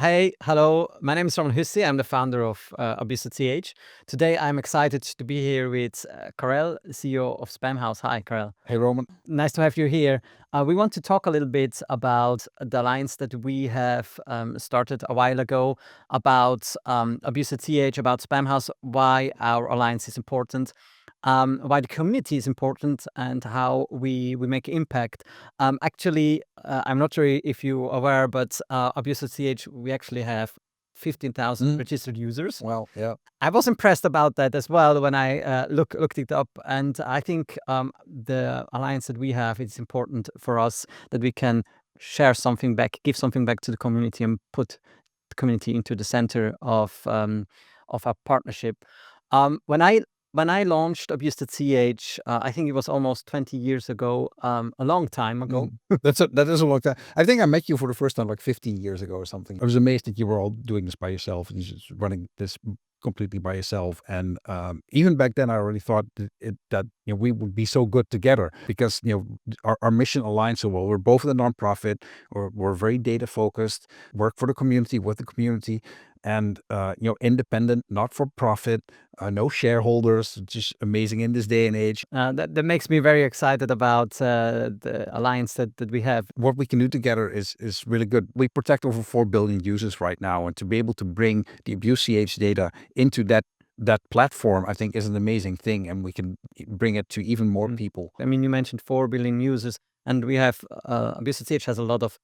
Hey, hello. My name is Roman Hüssy. I'm the founder of abuse.ch. Today, I'm excited to be here with Carel, CEO of Spamhaus. Hi, Carel. Hey, Roman. Nice to have you here. We want to talk a little bit about the alliance that we have started a while ago, about abuse.ch, about Spamhaus, why our alliance is important, why the community is important, and how we make impact. I'm not sure if you're aware, but abuse.ch, we actually have 15,000 registered users. Well, yeah. I was impressed about that as well when I looked it up, and I think the alliance that we have, it's important for us that we can share something back, give something back to the community, and put the community into the center of our partnership. When I launched abuse.ch, I think it was almost 20 years ago, a long time ago. That is a long time. I think I met you for the first time like 15 years ago or something. I was amazed that you were all doing this by yourself and you're just running this completely by yourself. And even back then, I already thought that we would be so good together because our mission aligns so well. We're both a nonprofit, or we're very data focused, work for the community, with the community, and independent, not for profit, no shareholders. Just amazing in this day and age. That makes me very excited about the alliance that we have. What we can do together is really good. We protect over 4 billion users right now, and to be able to bring the abuse.ch data into that platform, I think, is an amazing thing, and we can bring it to even more people. I mean, you mentioned 4 billion users, and we have abuse.ch has a lot of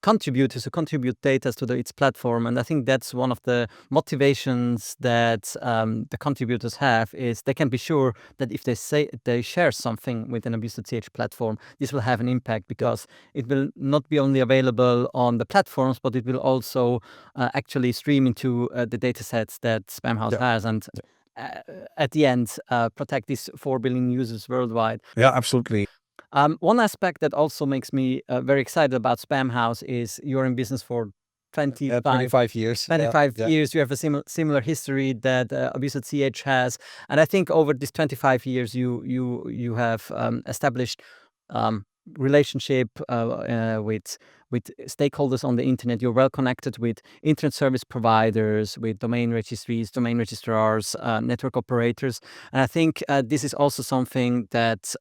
contributors who contribute data to its platform, and I think that's one of the motivations that the contributors have, is they can be sure that if they share something with an abuse.ch platform, this will have an impact, because it will not be only available on the platforms, but it will also actually stream into the data sets that Spamhaus has, and at the end protect these 4 billion users worldwide. Yeah, absolutely. One aspect that also makes me very excited about Spamhaus is you're in business for 25 years. 25 years. You have a similar history that abuse.ch has, and I think over these 25 years, you have established relationship with stakeholders on the internet. You're well connected with internet service providers, with domain registries, domain registrars, network operators, and I think this is also something that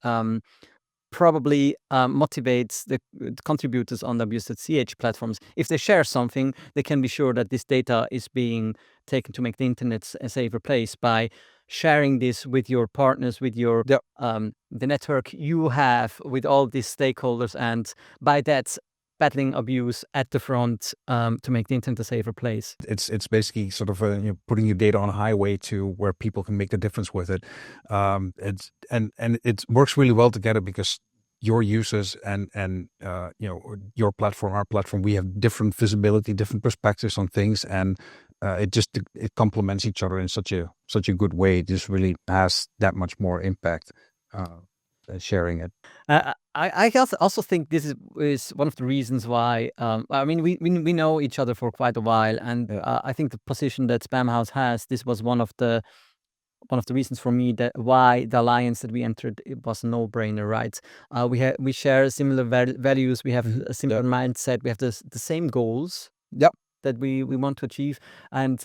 probably motivates the contributors on the abuse.ch platforms. If they share something, they can be sure that this data is being taken to make the internet a safer place by sharing this with your partners, with your the network you have with all these stakeholders, and by that battling abuse at the front to make the internet a safer place. It's basically sort of putting your data on a highway to where people can make the difference with it. It works really well together because your users and your platform, our platform, we have different visibility, different perspectives on things, and it complements each other in such a good way. It just really has that much more impact. Sharing it. I also think this is one of the reasons why. I mean, we know each other for quite a while, and I think the position that Spamhaus has, this was one of the reasons for me that why the alliance that we entered, it was a no-brainer, right? We share similar values, we have a similar mindset, we have the same goals. Yep. That we want to achieve, and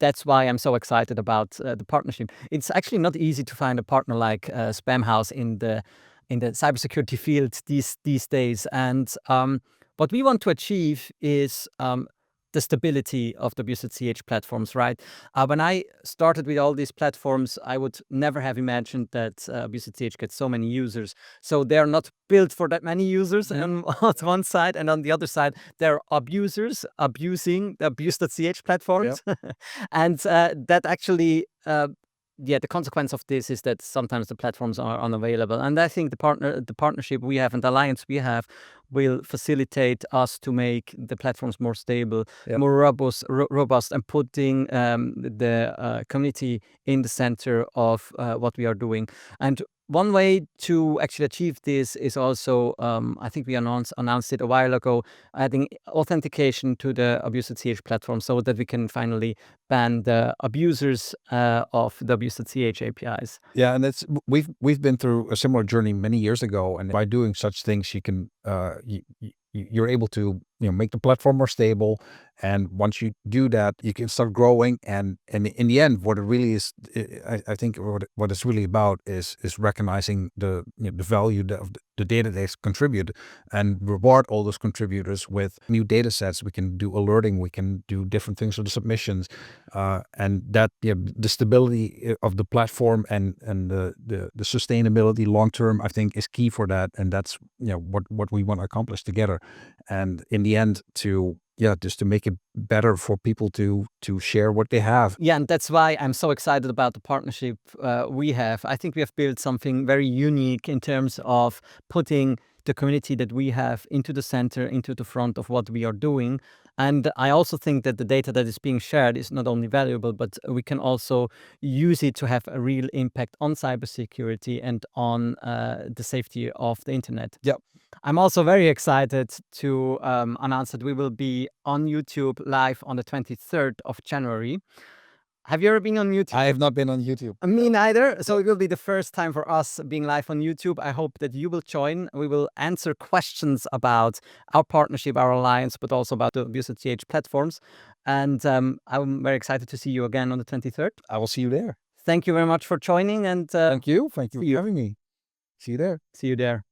that's why I'm so excited about the partnership. It's actually not easy to find a partner like Spamhaus in the cybersecurity field these days. And what we want to achieve is the stability of the abuse.ch platforms, right? When I started with all these platforms, I would never have imagined that abuse.ch gets so many users. So they're not built for that many users on one side, and on the other side, there are abusers abusing the abuse.ch platforms. And that actually the consequence of this is that sometimes the platforms are unavailable. And I think the partnership we have and the alliance we have will facilitate us to make the platforms more stable, more robust, and putting the community in the center of what we are doing. And one way to actually achieve this is also, I think we announced it a while ago, adding authentication to the abuse.ch platform, so that we can finally ban the abusers of the abuse.ch APIs. Yeah, and we've been through a similar journey many years ago, and by doing such things, you can you're able to make the platform more stable, And once you do that, you can start growing. And in the end, what it really is, I think what it's really about is recognizing the value of the data they contribute, and reward all those contributors with new data sets. We can do alerting, we can do different things with the submissions, and that the stability of the platform and the sustainability long term, I think, is key for that. And that's what we want to accomplish together. And in the end, just to make it better for people to share what they have. Yeah, and that's why I'm so excited about the partnership we have. I think we have built something very unique in terms of putting the community that we have into the center, into the front of what we are doing. And I also think that the data that is being shared is not only valuable, but we can also use it to have a real impact on cybersecurity and on the safety of the internet. Yep. I'm also very excited to announce that we will be on YouTube live on the 23rd of January. Have you ever been on YouTube? I have not been on YouTube. Me neither. So it will be the first time for us being live on YouTube. I hope that you will join. We will answer questions about our partnership, our alliance, but also about the abuse.ch platforms. And I'm very excited to see you again on the 23rd. I will see you there. Thank you very much for joining. And Thank you. Thank you see you. for having me. See you there. See you there.